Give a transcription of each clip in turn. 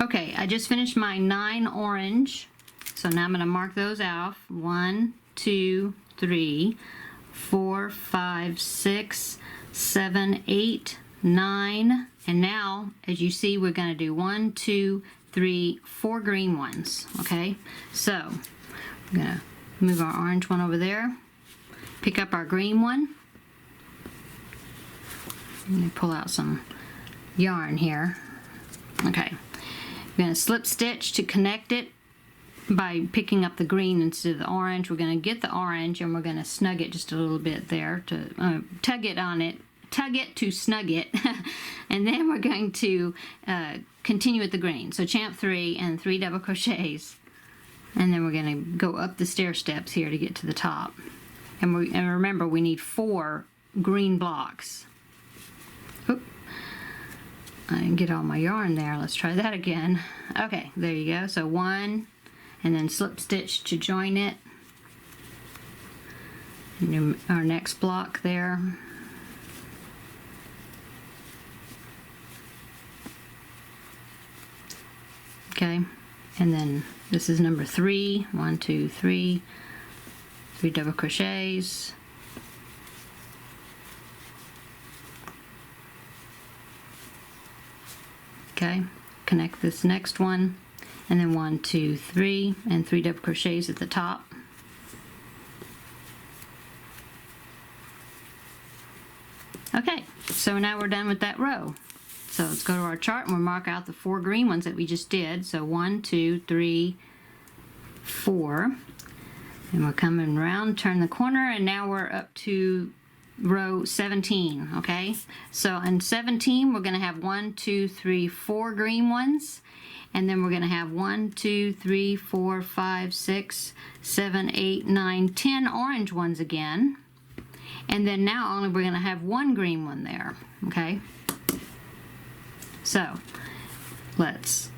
Okay, I just finished my 9 orange, so now I'm going to mark those off. 1, 2, 3, 4, 5, 6, 7, 8, 9, and now, as you see, we're going to do 1, 2, 3, 4 green ones. Okay, so I'm going to move our orange one over there, pick up our green one. Let me pull out some yarn here. Okay, we're going to slip stitch to connect it by picking up the green instead of the orange. We're going to get the orange and we're going to snug it just a little bit there to tug it to snug it, and then we're going to continue with the green. So champ 3 and 3 double crochets, and then we're going to go up the stair steps here to get to the top. And remember, we need 4 green blocks. Oop. I didn't get all my yarn there. Let's try that again. Okay, there you go. So 1, and then slip stitch to join it. And our next block there. Okay, and then this is number 3. 1, 2, 3, 3 double crochets. Okay, connect this next one, and then 1, 2, 3, and 3 double crochets at the top. Okay, so now we're done with that row. So let's go to our chart and we'll mark out the 4 green ones that we just did. So 1, 2, 3, 4. And we're coming around, turn the corner, and now we're up to row 17, okay? So in 17, we're going to have 1, 2, 3, 4 green ones. And then we're going to have 1, 2, 3, 4, 5, 6, 7, 8, 9, 10 orange ones again. And then now only we're going to have 1 green one there, okay? So let's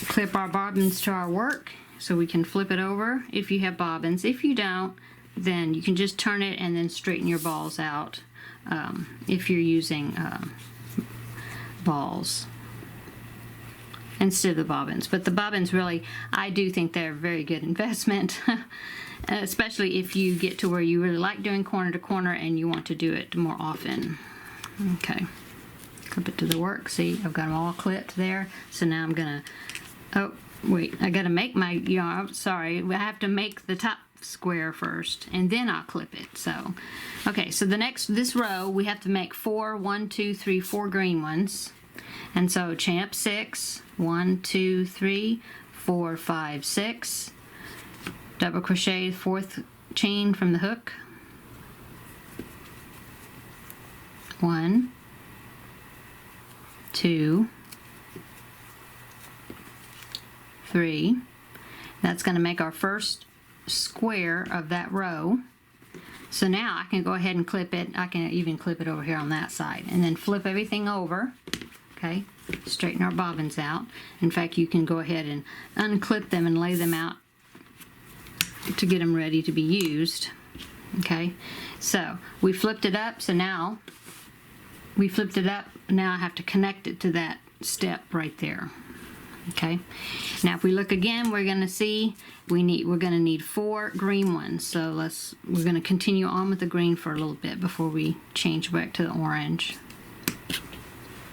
clip our bobbins to our work so we can flip it over if you have bobbins. If you don't, then you can just turn it and then straighten your balls out if you're using balls instead of the bobbins. But the bobbins, really, I do think they're a very good investment, especially if you get to where you really like doing corner to corner and you want to do it more often. Okay. Clip it to the work. See, I've got them all clipped there. So now I'm gonna, oh wait, I gotta make my yarn. Sorry, I have to make the top square first and then I'll clip it. So okay, so this row we have to make 4, 1, 2, 3, 4 green ones. And so champ 6, 1, 2, 3, 4, 5, 6, double crochet 4th chain from the hook, 1, 2, 3. That's going to make our first square of that row. So now I can go ahead and clip it. I can even clip it over here on that side and then flip everything over. Okay, straighten our bobbins out. In fact, you can go ahead and unclip them and lay them out to get them ready to be used. Okay, so we flipped it up. So now we flipped it up. Now I have to connect it to that step right there. Okay, now if we look again, we're going to see we're going to need 4 green ones. So we're going to continue on with the green for a little bit before we change back to the orange.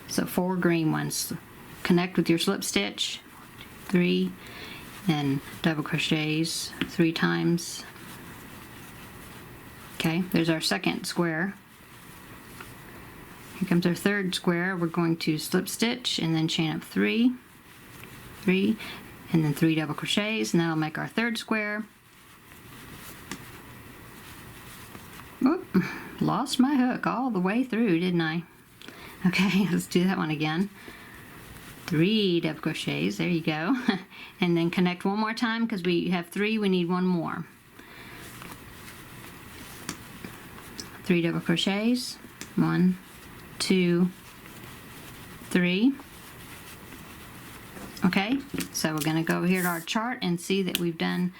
So 4 green ones. Connect with your slip stitch, 3, and double crochets 3 times. Okay, there's our second square. Here comes our third square. We're going to slip stitch and then chain up 3, 3, and then 3 double crochets, and that'll make our third square. Oop, lost my hook all the way through, didn't I? Okay, let's do that one again. 3 double crochets, there you go. And then connect one more time because we have 3, we need 1 more. 3 double crochets, 1, 2, 3. Okay, so we're going to go over here to our chart and see that we've done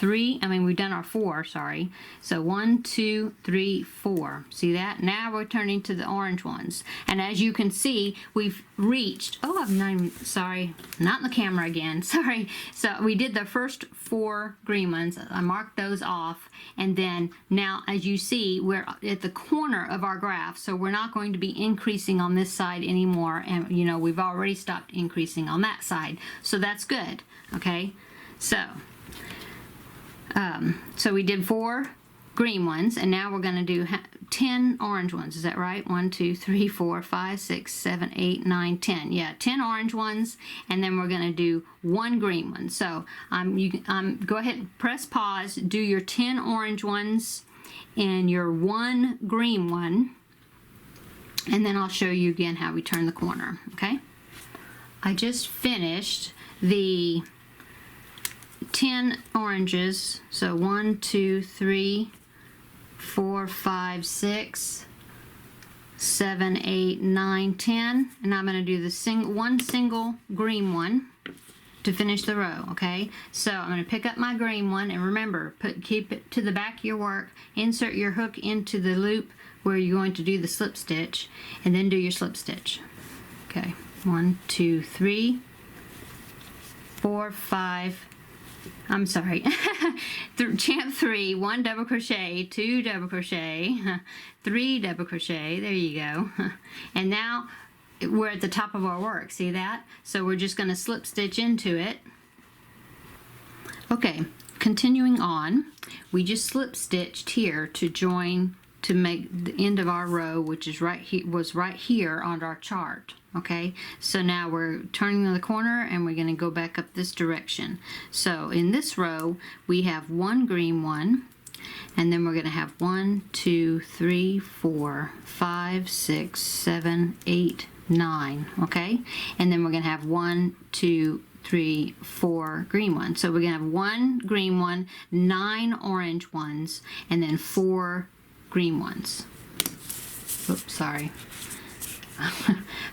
we've done our 4, sorry. So 1, 2, 3, 4. See that? Now we're turning to the orange ones. And as you can see, we've reached, sorry, not in the camera again, sorry. So we did the first 4 green ones. I marked those off. And then now, as you see, we're at the corner of our graph. So we're not going to be increasing on this side anymore. And, you know, we've already stopped increasing on that side. So that's good, okay? So we did 4 green ones, and now we're going to do 10 orange ones. Is that right? 1, 2, 3, 4, 5, 6, 7, 8, 9, 10. Yeah, 10 orange ones, and then we're going to do 1 green one. So go ahead and press pause, do your 10 orange ones and your 1 green one, and then I'll show you again how we turn the corner, okay? I just finished the 10 oranges, so 1, 2, 3, 4, 5, 6, 7, 8, 9, 10, and I'm going to do the one single green one to finish the row, okay? So I'm going to pick up my green one, and remember, keep it to the back of your work, insert your hook into the loop where you're going to do the slip stitch, and then do your slip stitch. Okay, 1, 2, 3, 4, 5, I'm sorry, champ 3, 1 double crochet, 2 double crochet, 3 double crochet, there you go. And now we're at the top of our work, see that? So we're just going to slip stitch into it. Okay, continuing on, we just slip stitched here to join, to make the end of our row, which is right here on our chart. Okay, so now we're turning the corner and we're going to go back up this direction. So in this row we have 1 green one, and then we're going to have 1, 2, 3, 4, 5, 6, 7, 8, 9. Okay, and then we're going to have 1, 2, 3, 4 green ones. So we're going to have 1 green one, 9 orange ones, and then 4 green ones. Oops, sorry.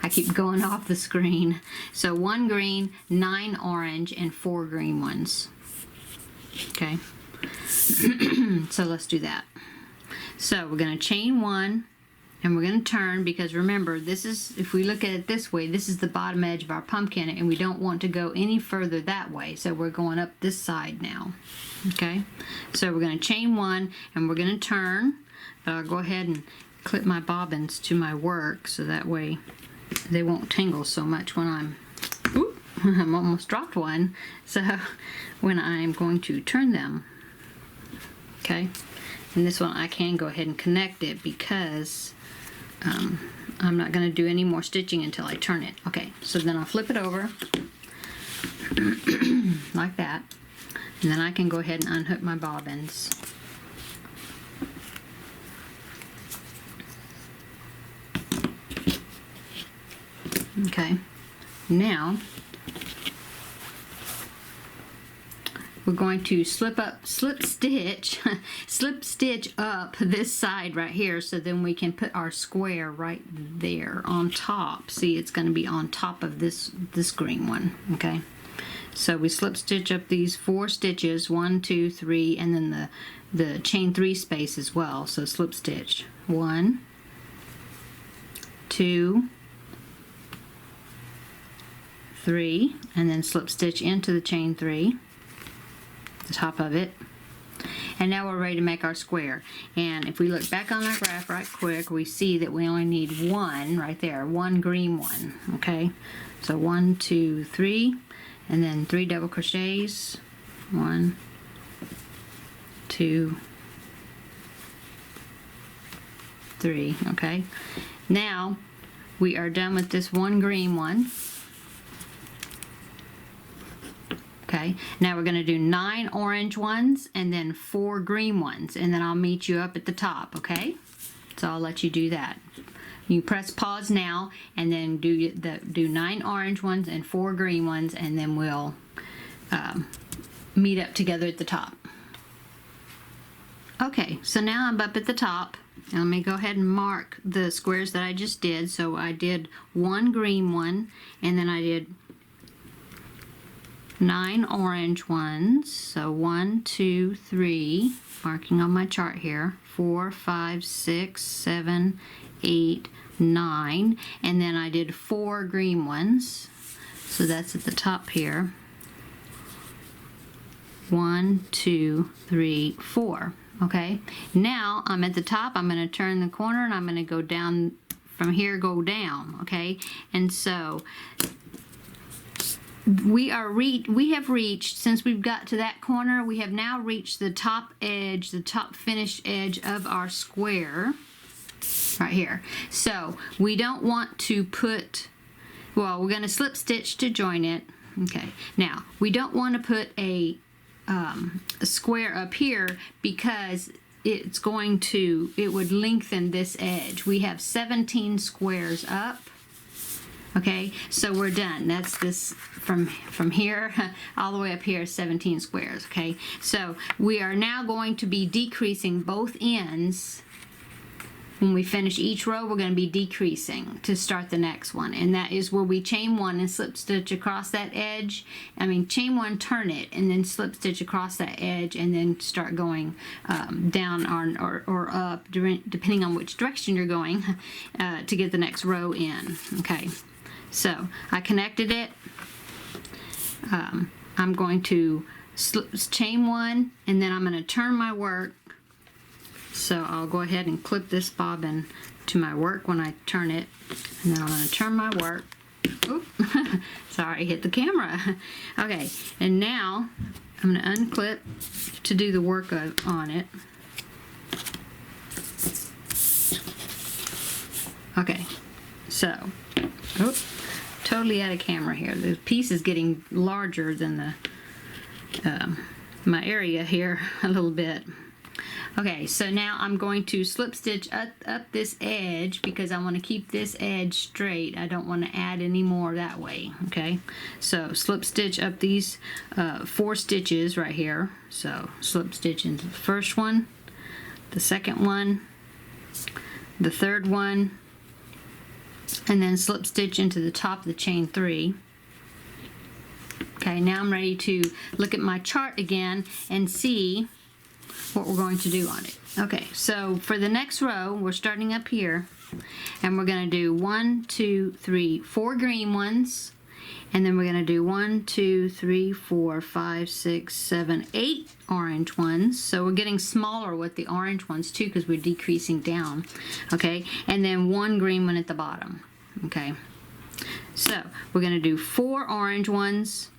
I keep going off the screen. So 1 green, 9 orange, and 4 green ones. Okay. So let's do that. So we're going to chain 1, and we're going to turn, because remember, this is, if we look at it this way, this is the bottom edge of our pumpkin, and we don't want to go any further that way. So we're going up this side now. Okay. So we're going to chain 1, and we're going to turn. I'll go ahead and clip my bobbins to my work so that way they won't tingle so much when I'm almost dropped one, so when I'm going to turn them. Okay, and this one I can go ahead and connect it because I'm not going to do any more stitching until I turn it. Okay, so then I'll flip it over like that, and then I can go ahead and unhook my bobbins. Okay, now we're going to slip stitch up this side right here, so then we can put our square right there on top. See, it's going to be on top of this green one. Okay, so we slip stitch up these 4 stitches, 1, 2, 3, and then the chain 3 space as well. So slip stitch 1, 2, 3, and then slip stitch into the chain 3, the top of it. And now we're ready to make our square. And if we look back on our graph right quick, we see that we only need 1 right there, 1 green one. Okay, so 1, 2, 3, and then 3 double crochets, 1, 2, 3. Okay, now we are done with this 1 green one. Okay, now we're going to do 9 orange ones and then 4 green ones, and then I'll meet you up at the top, okay? So I'll let you do that. You press pause now, and then do 9 orange ones and 4 green ones, and then we'll meet up together at the top. Okay, so now I'm up at the top. Now let me go ahead and mark the squares that I just did. So I did 1 green one, and then I did 9 orange ones. So 1, 2, 3, marking on my chart here, 4, 5, 6, 7, 8, 9, and then I did 4 green ones. So that's at the top here. 1, 2, 3, 4. Okay, now I'm at the top. I'm going to turn the corner and I'm going to go down from here, go down. Okay, and so we have reached, since we've got to that corner, we have now reached the top edge, the top finished edge of our square right here. So we don't want to put, well, we're going to slip stitch to join it. Okay, now we don't want to put a square up here because it would lengthen this edge. We have 17 squares up. Okay, so we're done. That's this from here all the way up here, 17 squares. Okay, so we are now going to be decreasing both ends. When we finish each row, we're going to be decreasing to start the next one, and that is where we chain one and slip stitch across that edge. Chain one, turn it, and then slip stitch across that edge, and then start going down or up, depending on which direction you're going, to get the next row in. Okay, so I connected it. I'm going to chain one, and then I'm going to turn my work. So I'll go ahead and clip this bobbin to my work when I turn it, and then I'm going to turn my work. Oop, sorry, hit the camera. Okay, and now I'm going to unclip to do the work on it. Okay, so, totally out of camera here. The piece is getting larger than my area here a little bit. Okay, so now I'm going to slip stitch up this edge because I want to keep this edge straight. I don't want to add any more that way. Okay, so slip stitch up these 4 stitches right here. So slip stitch into the first one, the second one, the third one, and then slip stitch into the top of the chain 3. Okay, now I'm ready to look at my chart again and see what we're going to do on it. Okay, so for the next row, we're starting up here, and we're going to do 1, 2, 3, 4 green ones, and then we're going to do 1, 2, 3, 4, 5, 6, 7, 8 orange ones. So we're getting smaller with the orange ones too because we're decreasing down. Okay, and then 1 green one at the bottom. Okay, so we're going to do 4 orange ones,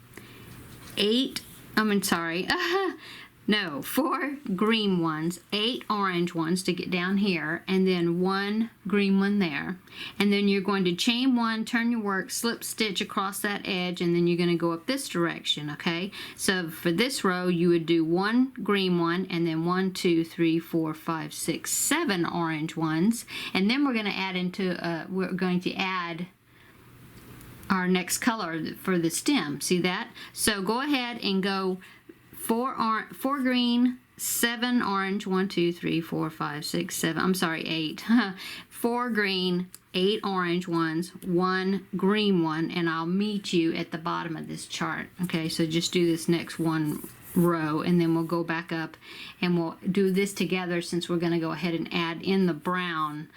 4 green ones, 8 orange ones to get down here, and then 1 green one there. And then you're going to chain 1, turn your work, slip stitch across that edge, and then you're going to go up this direction, okay? So for this row, you would do 1 green one, and then 1, 2, 3, 4, 5, 6, 7 orange ones. And then we're going to add our next color for the stem. See that? So go ahead and go 4 green, 7 orange, 1, 2, 3, 4, 5, 6, 7, I'm sorry, 8. 4 green, 8 orange ones, 1 green one, and I'll meet you at the bottom of this chart. Okay, so just do this next one row, and then we'll go back up and we'll do this together since we're going to go ahead and add in the brown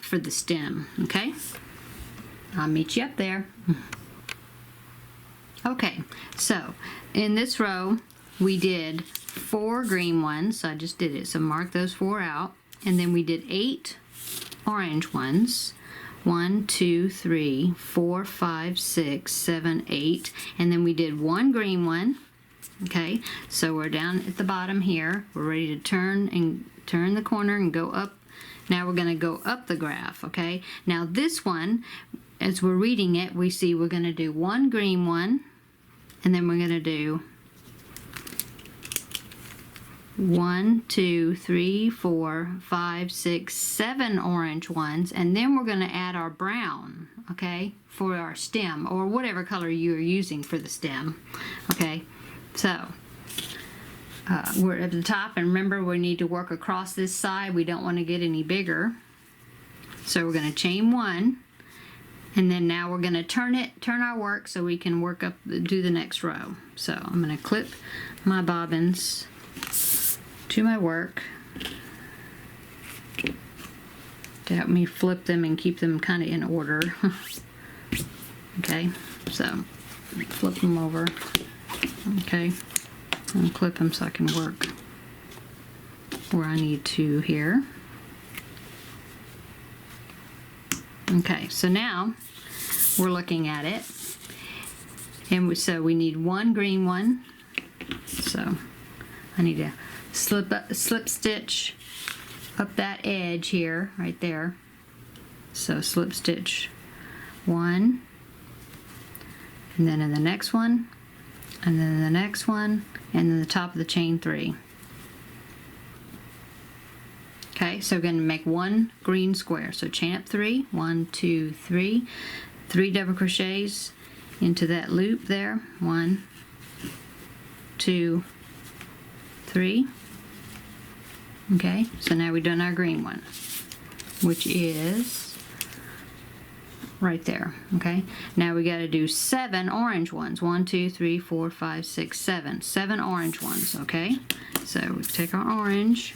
for the stem. Okay, I'll meet you up there. Okay, so in this row, we did 4 green ones, so I just did it. So mark those 4 out. And then we did 8 orange ones. 1, 2, 3, 4, 5, 6, 7, 8. And then we did 1 green one. Okay, so we're down at the bottom here. We're ready to turn the corner and go up. Now we're going to go up the graph, okay? Now this one, as we're reading it, we see we're going to do 1 green one, and then we're going to do 1, 2, 3, 4, 5, 6, 7 orange ones, and then we're going to add our brown, okay, for our stem, or whatever color you're using for the stem. Okay, so we're at the top, and remember we need to work across this side. We don't want to get any bigger, so we're going to chain 1, And then now we're going to turn our work so we can work up, do the next row. So I'm going to clip my bobbins to my work to help me flip them and keep them kind of in order. Okay, so flip them over. Okay, and clip them so I can work where I need to here. Okay, so now we're looking at it, and so we need one green one. So I need to slip stitch up that edge here, right there. So slip stitch one, and then in the next one, and then the next one, and then the top of the chain 3. Okay, so we're going to make one green square. So chain up 3, 1, 2, 3, 3 double crochets into that loop there. 1, 2, 3. Okay, so now we've done our green one, which is right there. Okay, now we got to do 7 orange ones. 1, 2, 3, 4, 5, 6, 7. 7 orange ones. Okay, so we take our orange.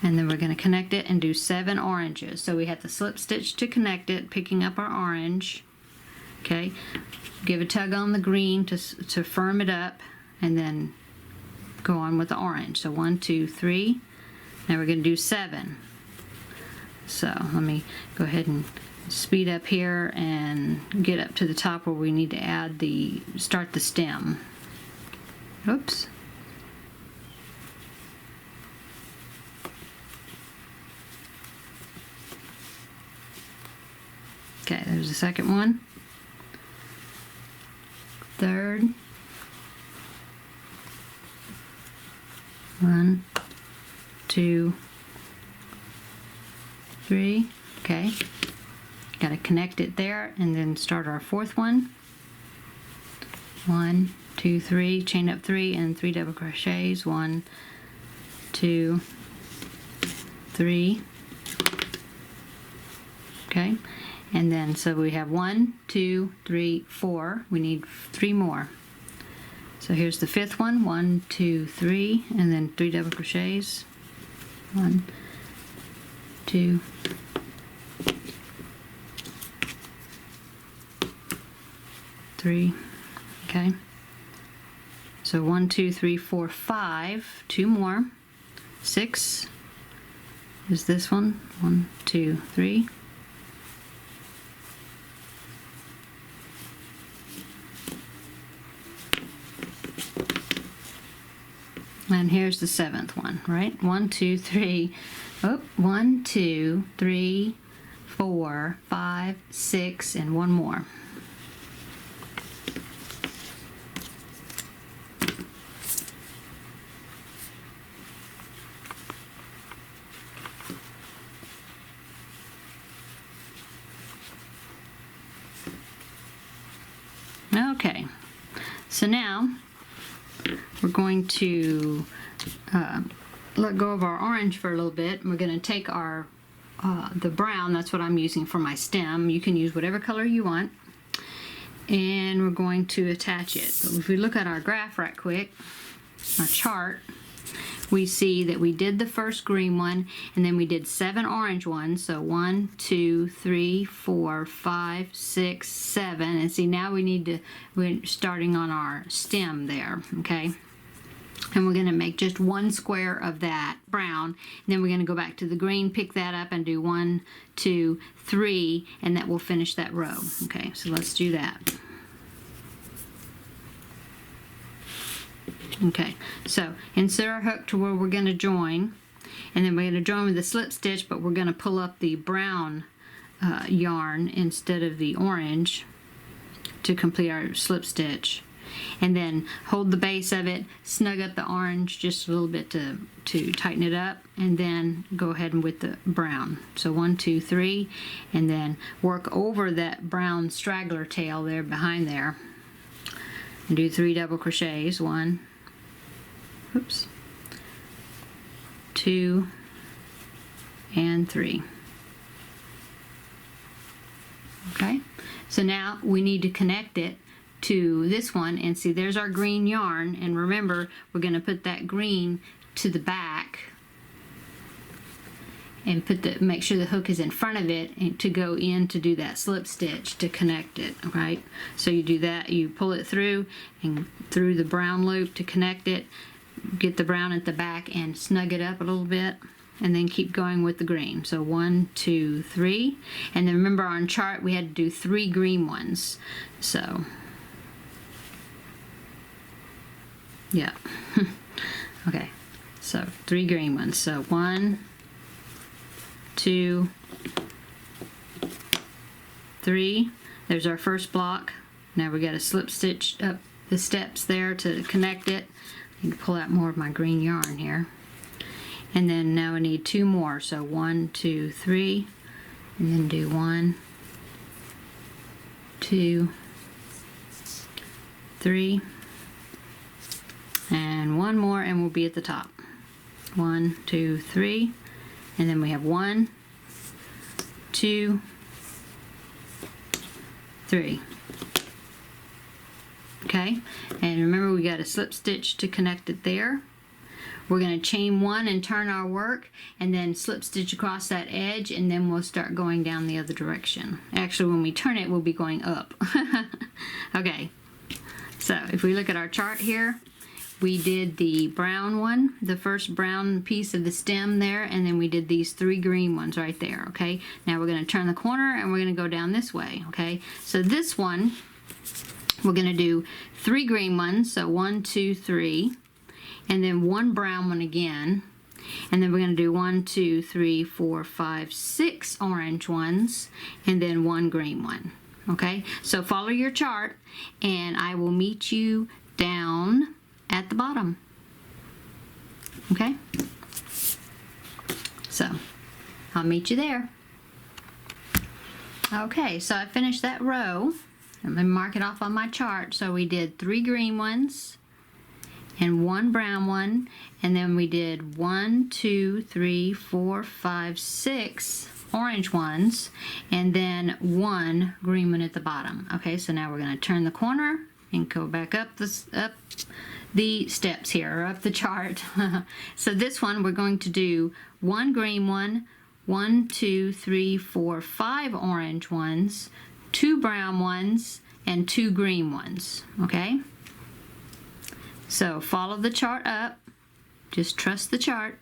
And then we're going to connect it and do 7 oranges. So we have to slip stitch to connect it, picking up our orange. Okay, give a tug on the green to firm it up, and then go on with the orange. So 1, 2, 3. Now we're going to do 7. So let me go ahead and speed up here and get up to the top where we need to add start the stem. Oops. Okay, there's the second one. Third. 1, 2, 3. Okay. Got to connect it there and then start our fourth one. 1, 2, 3, chain up 3 and 3 double crochets. 1, 2, 3. Okay. And then so we have 1, 2, 3, 4. We need 3 more. So here's the 5th one. 1, 2, 3, and then 3 double crochets. 1, 2, 3. Okay. So 1, 2, 3, 4, 5. 2 more. 6 is this one. 1, 2, 3. And here's the 7th one, right? 1, 2, 3. Oh, 1, 2, 3, 4, 5, 6, and 1 more. Okay, so now we're going to let go of our orange for a little bit. And we're going to take our the brown, that's what I'm using for my stem. You can use whatever color you want. And we're going to attach it. But if we look at our graph right quick, our chart, we see that we did the first green one, and then we did 7 orange ones. So 1, 2, 3, 4, 5, 6, 7. And see, now we're starting on our stem there, okay? And we're going to make just 1 square of that brown. And then we're going to go back to the green, pick that up, and do 1, 2, 3, and that will finish that row. Okay, so let's do that. Okay, so insert our hook to where we're going to join, and then we're going to join with the slip stitch, but we're going to pull up the brown yarn instead of the orange to complete our slip stitch. And then hold the base of it, snug up the orange just a little bit to tighten it up, and then go ahead and with the brown. So 1, 2, 3, and then work over that brown straggler tail there behind there, and do 3 double crochets. 1, oops, 2, and 3. Okay, so now we need to connect it to this one, and see, there's our green yarn, and remember, we're going to put that green to the back and make sure the hook is in front of it, and to go in to do that slip stitch to connect it. Right, so you do that, you pull it through and through the brown loop to connect it, get the brown at the back and snug it up a little bit, and then keep going with the green. So 1, 2, 3, and then remember on chart we had to do 3 green ones. So yeah. Okay, so 3 green ones. So 1, 2, 3. There's our first block. Now we got to slip stitch up the steps there to connect it. I need to pull out more of my green yarn here. And then now I need 2 more. So 1, 2, 3, and then do 1, 2, 3, and 1 more, and we'll be at the top. 1, 2, 3, and then we have 1, 2, 3. Okay, and remember we got a slip stitch to connect it there. We're going to chain 1 and turn our work, and then slip stitch across that edge, and then we'll start going down the other direction. Actually, when we turn it, we'll be going up. Okay, so if we look at our chart here, we did the brown one, the first brown piece of the stem there, and then we did these 3 green ones right there. Okay, now we're going to turn the corner and we're going to go down this way. Okay, so this one we're going to do 3 green ones, so 1, 2, 3, and then 1 brown one again, and then we're going to do 1, 2, 3, 4, 5, 6 orange ones, and then 1 green one. Okay, so follow your chart and I will meet you down at the bottom. Okay, so I'll meet you there. Okay, so I finished that row. Let me mark it off on my chart. So we did 3 green ones and 1 brown one, and then we did 1, 2, 3, 4, 5, 6 orange ones, and then 1 green one at the bottom. Okay, so now we're going to turn the corner and go back up the steps here, or up the chart. So this one we're going to do 1 green one, 1, 2, 3, 4, 5 orange ones, 2 brown ones, and 2 green ones. Okay, so follow the chart up, just trust the chart.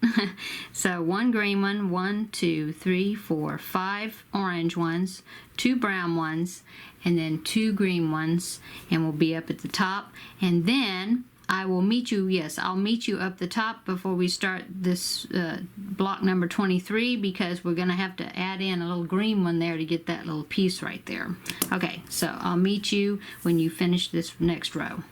So 1 green one, 1, 2, 3, 4, 5 orange ones, 2 brown ones, and then 2 green ones, and we'll be up at the top. And then I will meet you, yes, I'll meet you up the top before we start this block number 23, because we're going to have to add in a little green one there to get that little piece right there. Okay, so I'll meet you when you finish this next row.